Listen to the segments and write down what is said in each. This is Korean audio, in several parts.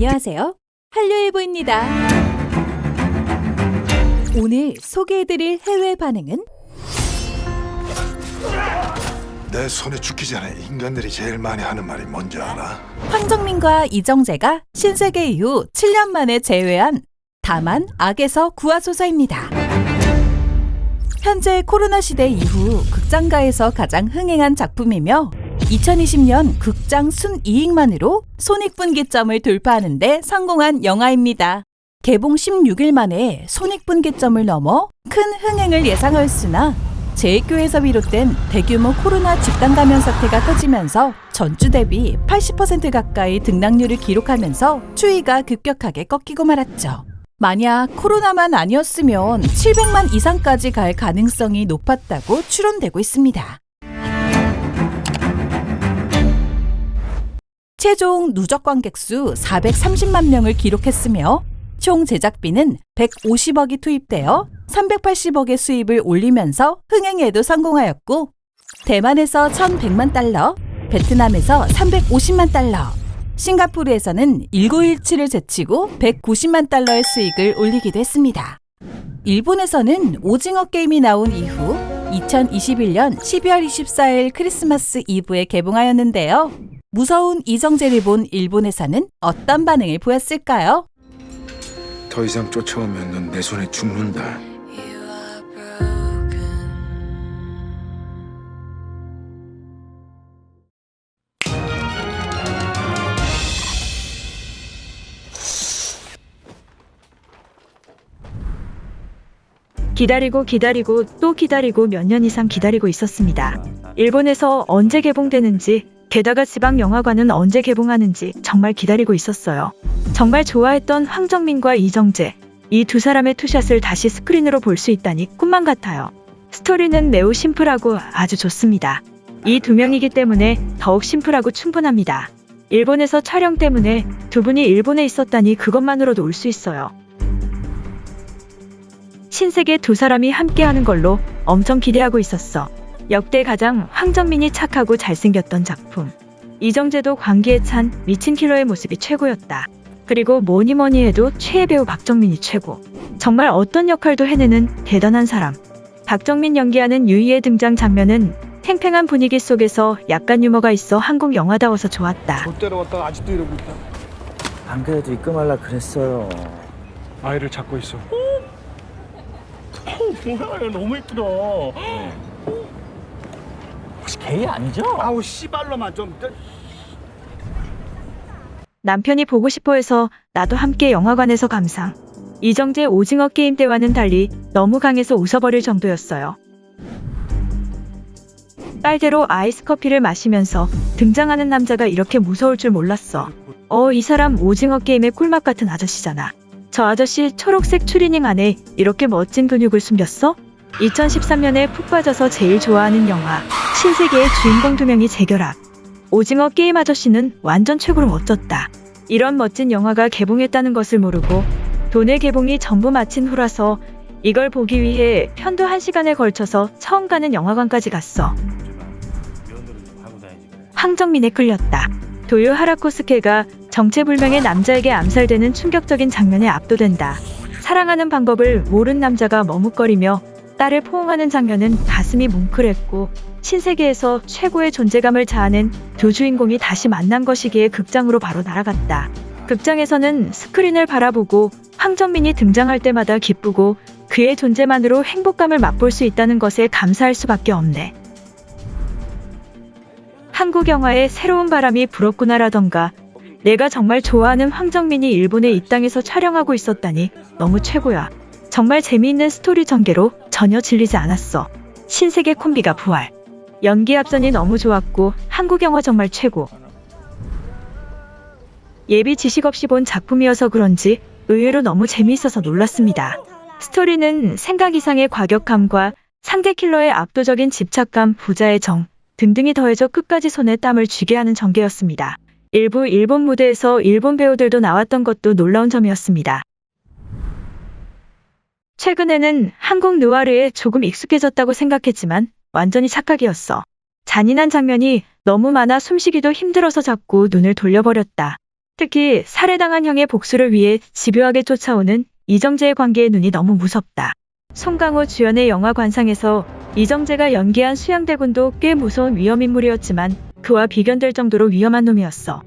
안녕하세요. 한류일보입니다. 오늘 소개해드릴 해외 반응은 내 손에 죽기 전에 인간들이 제일 많이 하는 말이 뭔지 알아? 황정민과 이정재가 신세계 이후 7년 만에 재회한 다만 악에서 구하소서입니다. 현재 코로나 시대 이후 극장가에서 가장 흥행한 작품이며 2020년 극장 순이익만으로 손익분기점을 돌파하는 데 성공한 영화입니다. 개봉 16일 만에 손익분기점을 넘어 큰 흥행을 예상하였으나 제1교에서 비롯된 대규모 코로나 집단 감염 사태가 터지면서 전주 대비 80% 가까이 등락률을 기록하면서 추이가 급격하게 꺾이고 말았죠. 만약 코로나만 아니었으면 700만 이상까지 갈 가능성이 높았다고 추론되고 있습니다. 최종 누적 관객 수 430만 명을 기록했으며 총 제작비는 150억이 투입되어 380억의 수입을 올리면서 흥행에도 성공하였고 대만에서 1,100만 달러, 베트남에서 350만 달러, 싱가포르에서는 1917을 제치고 190만 달러의 수익을 올리기도 했습니다. 일본에서는 오징어 게임이 나온 이후 2021년 12월 24일 크리스마스 이브에 개봉하였는데요. 무서운 이정재를 본 일본에서는 어떤 반응을 보였을까요? 더 이상 쫓아오면 넌 내 손에 죽는다. 기다리고 또 기다리고 몇 년 이상 기다리고 있었습니다. 일본에서 언제 개봉되는지, 게다가 지방 영화관은 언제 개봉하는지 정말 기다리고 있었어요. 정말 좋아했던 황정민과 이정재, 이 두 사람의 투샷을 다시 스크린으로 볼 수 있다니 꿈만 같아요. 스토리는 매우 심플하고 아주 좋습니다. 이 두 명이기 때문에 더욱 심플하고 충분합니다. 일본에서 촬영 때문에 두 분이 일본에 있었다니 그것만으로도 울 수 있어요. 신세계 두 사람이 함께하는 걸로 엄청 기대하고 있었어. 역대 가장 황정민이 착하고 잘생겼던 작품. 이정재도 광기에 찬 미친 킬러의 모습이 최고였다. 그리고 뭐니 해도 최애 배우 박정민이 최고. 정말 어떤 역할도 해내는 대단한 사람. 박정민 연기하는 유이의 등장 장면은 팽팽한 분위기 속에서 약간 유머가 있어 한국 영화다워서 좋았다. 못 데려왔다가 아직도 이러고 있다. 안 그래도 입금하려 그랬어요. 아이를 찾고 있어. 뭐야, 너무 이쁘다. 혹시 게이 아니죠? 아우 씨발로만 좀. 남편이 보고 싶어 해서 나도 함께 영화관에서 감상. 이정재 오징어 게임 때와는 달리 너무 강해서 웃어버릴 정도였어요. 빨대로 아이스 커피를 마시면서 등장하는 남자가 이렇게 무서울 줄 몰랐어. 이 사람 오징어 게임의 꿀맛 같은 아저씨잖아. 저 아저씨 초록색 추리닝 안에 이렇게 멋진 근육을 숨겼어? 2013년에 푹 빠져서 제일 좋아하는 영화 신세계의 주인공 두 명이 재결합. 오징어 게임 아저씨는 완전 최고로 멋졌다. 이런 멋진 영화가 개봉했다는 것을 모르고 도내 개봉이 전부 마친 후라서 이걸 보기 위해 편도 1시간에 걸쳐서 처음 가는 영화관까지 갔어. 황정민에 끌렸다. 도요 하라코스케가 정체불명의 남자에게 암살되는 충격적인 장면에 압도된다. 사랑하는 방법을 모른 남자가 머뭇거리며 딸을 포옹하는 장면은 가슴이 뭉클했고 신세계에서 최고의 존재감을 자아낸 두 주인공이 다시 만난 것이기에 극장으로 바로 날아갔다. 극장에서는 스크린을 바라보고 황정민이 등장할 때마다 기쁘고 그의 존재만으로 행복감을 맛볼 수 있다는 것에 감사할 수밖에 없네. 한국 영화에 새로운 바람이 불었구나라던가 내가 정말 좋아하는 황정민이 일본에 이 땅에서 촬영하고 있었다니 너무 최고야. 정말 재미있는 스토리 전개로 전혀 질리지 않았어. 신세계 콤비가 부활. 연기 합선이 너무 좋았고 한국 영화 정말 최고. 예비 지식 없이 본 작품이어서 그런지 의외로 너무 재미있어서 놀랐습니다. 스토리는 생각 이상의 과격함과 상대 킬러의 압도적인 집착감, 부자의 정 등등이 더해져 끝까지 손에 땀을 쥐게 하는 전개였습니다. 일부 일본 무대에서 일본 배우들도 나왔던 것도 놀라운 점이었습니다. 최근에는 한국 느와르에 조금 익숙해졌다고 생각했지만 완전히 착각이었어. 잔인한 장면이 너무 많아 숨쉬기도 힘들어서 자꾸 눈을 돌려버렸다. 특히 살해당한 형의 복수를 위해 집요하게 쫓아오는 이정재의 관계에 눈이 너무 무섭다. 송강호 주연의 영화 관상에서 이정재가 연기한 수양대군도 꽤 무서운 위험인물이었지만 그와 비견될 정도로 위험한 놈이었어.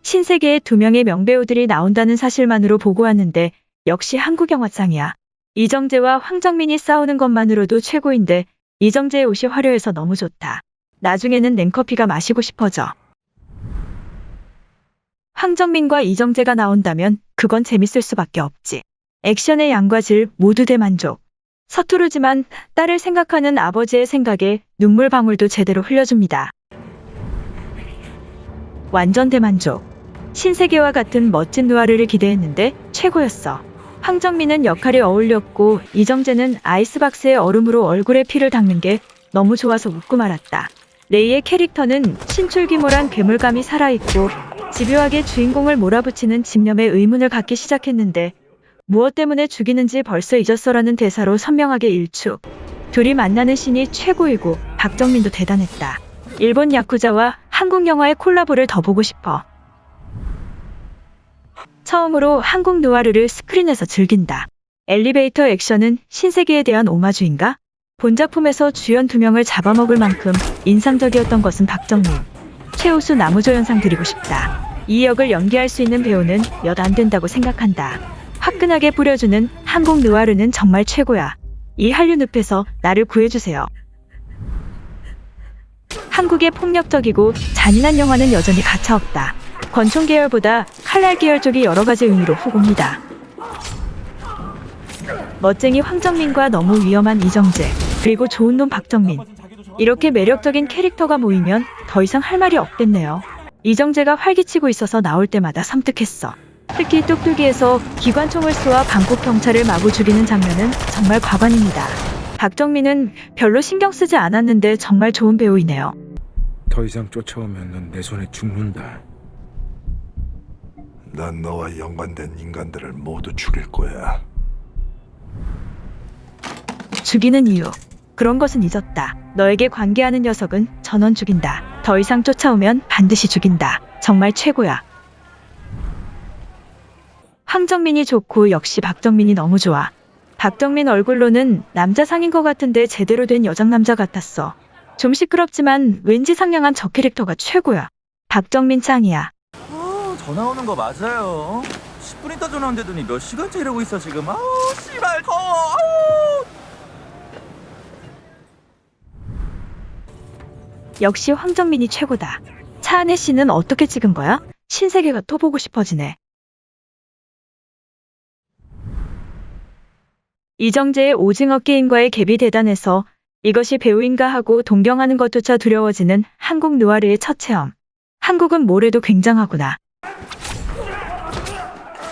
신세계에 2명의 명배우들이 나온다는 사실만으로 보고 왔는데 역시 한국 영화짱이야. 이정재와 황정민이 싸우는 것만으로도 최고인데 이정재의 옷이 화려해서 너무 좋다. 나중에는 냉커피가 마시고 싶어져. 황정민과 이정재가 나온다면 그건 재밌을 수밖에 없지. 액션의 양과 질 모두 대만족. 서투르지만 딸을 생각하는 아버지의 생각에 눈물 방울도 제대로 흘려줍니다. 완전 대만족. 신세계와 같은 멋진 누아르를 기대했는데 최고였어. 황정민은 역할에 어울렸고 이정재는 아이스박스의 얼음으로 얼굴에 피를 닦는 게 너무 좋아서 웃고 말았다. 레이의 캐릭터는 신출귀몰한 괴물감이 살아있고 집요하게 주인공을 몰아붙이는 집념에 의문을 갖기 시작했는데 무엇 때문에 죽이는지 벌써 잊었어라는 대사로 선명하게 일축. 둘이 만나는 씬이 최고이고 박정민도 대단했다. 일본 야쿠자와 한국 영화의 콜라보를 더 보고 싶어. 처음으로 한국 누아르를 스크린에서 즐긴다. 엘리베이터 액션은 신세계에 대한 오마주인가? 본작품에서 주연 2명을 잡아먹을 만큼 인상적이었던 것은 박정민. 최우수 나무조연상 드리고 싶다. 이 역을 연기할 수 있는 배우는 몇 안 된다고 생각한다. 화끈하게 뿌려주는 한국 누아르는 정말 최고야. 이 한류 늪에서 나를 구해주세요. 한국의 폭력적이고 잔인한 영화는 여전히 가차없다. 권총 계열보다 칼날 계열 쪽이 여러 가지 의미로 후보입니다. 멋쟁이 황정민과 너무 위험한 이정재, 그리고 좋은 놈 박정민. 이렇게 매력적인 캐릭터가 모이면 더 이상 할 말이 없겠네요. 이정재가 활기치고 있어서 나올 때마다 섬뜩했어. 특히 뚝뚝이에서 기관총을 쏘아 방콕 경찰을 마구 죽이는 장면은 정말 과관입니다. 박정민은 별로 신경 쓰지 않았는데 정말 좋은 배우이네요. 더 이상 쫓아오면 넌 내 손에 죽는다. 난 너와 연관된 인간들을 모두 죽일 거야. 죽이는 이유. 그런 것은 잊었다. 너에게 관계하는 녀석은 전원 죽인다. 더 이상 쫓아오면 반드시 죽인다. 정말 최고야. 황정민이 좋고 역시 박정민이 너무 좋아. 박정민 얼굴로는 남자상인 것 같은데 제대로 된 여장남자 같았어. 좀 시끄럽지만 왠지 상냥한 저 캐릭터가 최고야. 박정민 짱이야. 전화 오는 거 맞아요. 10분 있다 전화 온대더니 몇 시간째 이러고 있어 지금. 아우 씨발 더워. 아우. 역시 황정민이 최고다. 차은혜 씨는 어떻게 찍은 거야? 신세계가 또 보고 싶어지네. 이정재의 오징어 게임과의 갭이 대단해서 이것이 배우인가 하고 동경하는 것조차 두려워지는 한국 누아르의 첫 체험. 한국은 뭐래도 굉장하구나.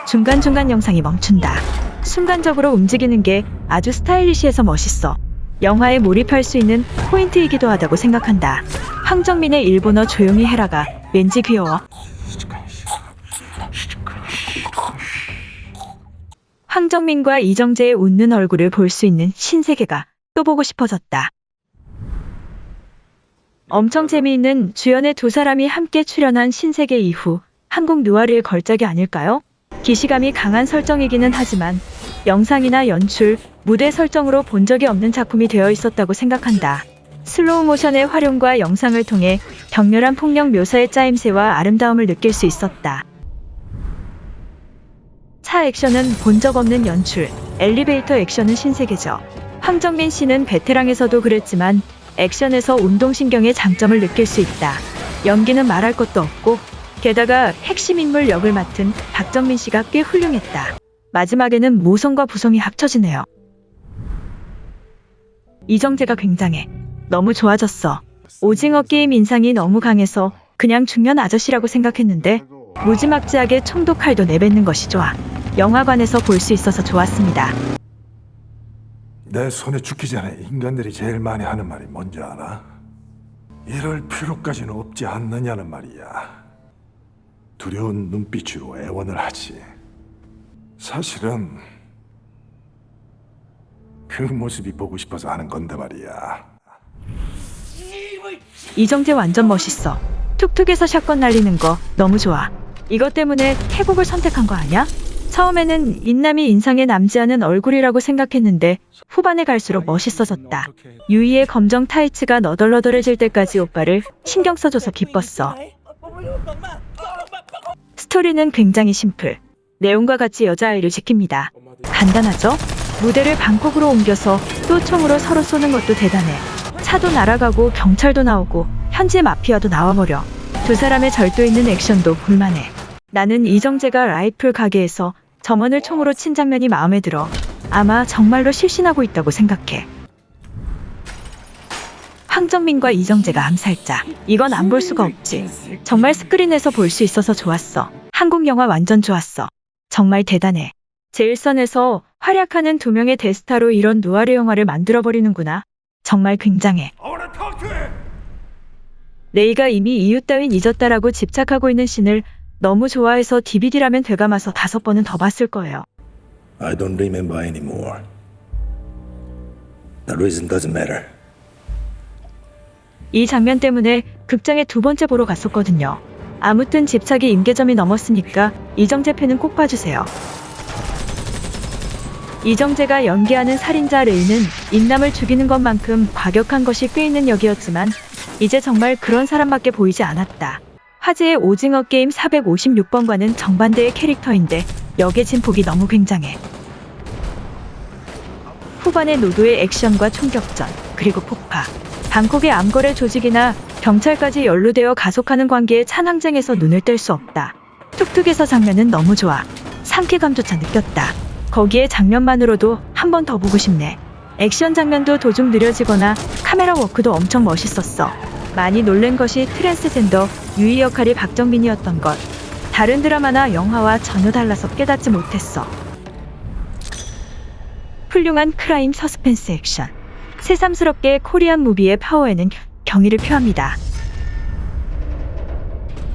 중간중간 영상이 멈춘다. 순간적으로 움직이는 게 아주 스타일리시해서 멋있어. 영화에 몰입할 수 있는 포인트이기도 하다고 생각한다. 황정민의 일본어 조용히 해라가 왠지 귀여워. 황정민과 이정재의 웃는 얼굴을 볼 수 있는 신세계가 또 보고 싶어졌다. 엄청 재미있는 주연의 2사람이 함께 출연한 신세계 이후 한국 누아르의 걸작이 아닐까요? 기시감이 강한 설정이기는 하지만 영상이나 연출, 무대 설정으로 본 적이 없는 작품이 되어 있었다고 생각한다. 슬로우 모션의 활용과 영상을 통해 격렬한 폭력 묘사의 짜임새와 아름다움을 느낄 수 있었다. 차 액션은 본 적 없는 연출, 엘리베이터 액션은 신세계죠. 황정민 씨는 베테랑에서도 그랬지만 액션에서 운동신경의 장점을 느낄 수 있다. 연기는 말할 것도 없고 게다가 핵심 인물 역을 맡은 박정민 씨가 꽤 훌륭했다. 마지막에는 모성과 부성이 합쳐지네요. 이정재가 굉장해. 너무 좋아졌어. 오징어 게임 인상이 너무 강해서 그냥 중년 아저씨라고 생각했는데 무지막지하게 총도 칼도 내뱉는 것이 좋아. 영화관에서 볼 수 있어서 좋았습니다. 내 손에 죽기 전에 인간들이 제일 많이 하는 말이 뭔지 알아? 이럴 필요까지는 없지 않느냐는 말이야. 두려운 눈빛으로 애원을 하지. 사실은 그 모습이 보고 싶어서 하는 건데 말이야. 이정재 완전 멋있어. 툭툭에서 샷건 날리는 거 너무 좋아. 이것 때문에 태국을 선택한 거 아니야? 처음에는 인남이 인상에 남지 않은 얼굴이라고 생각했는데 후반에 갈수록 멋있어졌다. 유이의 검정 타이츠가 너덜너덜해질 때까지 오빠를 신경 써줘서 기뻤어. 스토리는 굉장히 심플. 내용과 같이 여자아이를 지킵니다. 간단하죠? 무대를 방콕으로 옮겨서 또 총으로 서로 쏘는 것도 대단해. 차도 날아가고 경찰도 나오고 현지 마피아도 나와버려. 두 사람의 절도 있는 액션도 볼만해. 나는 이정재가 라이플 가게에서 점원을 총으로 친 장면이 마음에 들어. 아마 정말로 실신하고 있다고 생각해. 황정민과 이정재가 암살자. 이건 안 볼 수가 없지. 정말 스크린에서 볼 수 있어서 좋았어. 한국 영화 완전 좋았어. 정말 대단해. 제일선에서 활약하는 두 명의 대스타로 이런 누아르 영화를 만들어버리는구나. 정말 굉장해. 레이가 이미 이유 따윈 잊었다라고 집착하고 있는 씬을 너무 좋아해서 DVD라면 되감아서 5번은 더 봤을 거예요. I don't remember anymore. The reason doesn't matter. 이 장면 때문에 극장에 2번째 보러 갔었거든요. 아무튼 집착이 임계점이 넘었으니까 이정재 팬은 꼭 봐주세요. 이정재가 연기하는 살인자 레이는 인남을 죽이는 것만큼 과격한 것이 꽤 있는 역이었지만 이제 정말 그런 사람밖에 보이지 않았다. 화제의 오징어 게임 456번과는 정반대의 캐릭터인데 역의 진폭이 너무 굉장해. 후반의 노도의 액션과 총격전, 그리고 폭파. 방콕의 암거래 조직이나 경찰까지 연루되어 가속하는 관계에 찬항쟁에서 눈을 뗄 수 없다. 툭툭에서 장면은 너무 좋아. 상쾌감조차 느꼈다. 거기에 장면만으로도 한 번 더 보고 싶네. 액션 장면도 도중 느려지거나 카메라 워크도 엄청 멋있었어. 많이 놀란 것이 트랜스젠더 유이 역할이 박정민이었던 것. 다른 드라마나 영화와 전혀 달라서 깨닫지 못했어. 훌륭한 크라임 서스펜스 액션. 새삼스럽게 코리안 무비의 파워에는 경의를 표합니다.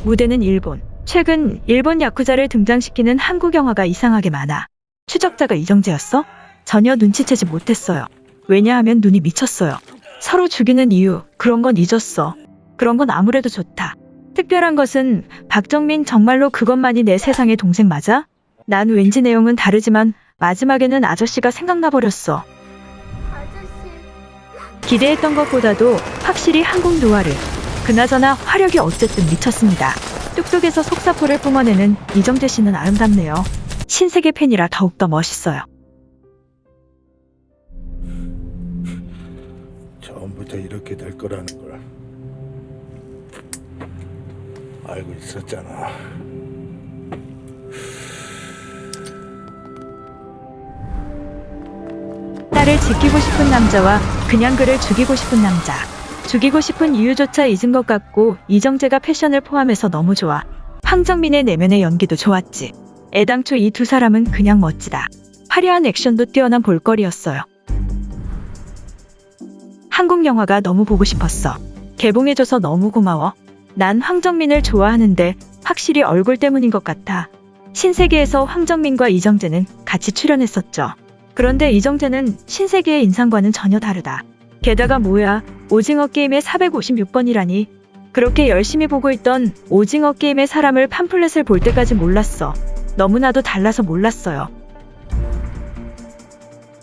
무대는 일본. 최근 일본 야쿠자를 등장시키는 한국 영화가 이상하게 많아. 추적자가 이정재였어? 전혀 눈치채지 못했어요. 왜냐하면 눈이 미쳤어요. 서로 죽이는 이유, 그런 건 잊었어. 그런 건 아무래도 좋다. 특별한 것은 박정민 정말로 그것만이 내 세상의 동생 맞아? 난 왠지 내용은 다르지만 마지막에는 아저씨가 생각나 버렸어. 기대했던 것보다도 확실히 한국 누아르. 그나저나 화력이 어쨌든 미쳤습니다. 뚝뚝에서 속사포를 뿜어내는 이정재 씨는 아름답네요. 신세계 팬이라 더욱더 멋있어요. 처음부터 이렇게 될 거라는 걸 알고 있었잖아. 딸을 지키고 싶은 남자와 그냥 그를 죽이고 싶은 남자. 죽이고 싶은 이유조차 잊은 것 같고 이정재가 패션을 포함해서 너무 좋아. 황정민의 내면의 연기도 좋았지. 애당초 이 두 사람은 그냥 멋지다. 화려한 액션도 뛰어난 볼거리였어요. 한국 영화가 너무 보고 싶었어. 개봉해줘서 너무 고마워. 난 황정민을 좋아하는데 확실히 얼굴 때문인 것 같아. 신세계에서 황정민과 이정재는 같이 출연했었죠. 그런데 이정재는 신세계의 인상과는 전혀 다르다. 게다가 뭐야, 오징어 게임의 456번이라니. 그렇게 열심히 보고 있던 오징어 게임의 사람을 팜플렛을 볼 때까지 몰랐어. 너무나도 달라서 몰랐어요.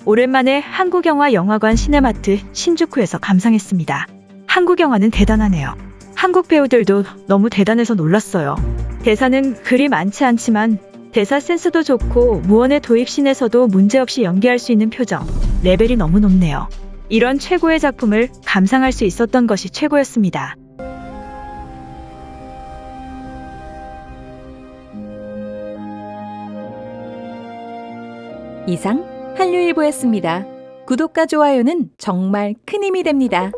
오랜만에 한국 영화 영화관 시네마트 신주쿠에서 감상했습니다. 한국 영화는 대단하네요. 한국 배우들도 너무 대단해서 놀랐어요. 대사는 그리 많지 않지만 대사 센스도 좋고 무언의 도입신에서도 문제없이 연기할 수 있는 표정, 레벨이 너무 높네요. 이런 최고의 작품을 감상할 수 있었던 것이 최고였습니다. 이상 한류일보였습니다. 구독과 좋아요는 정말 큰 힘이 됩니다.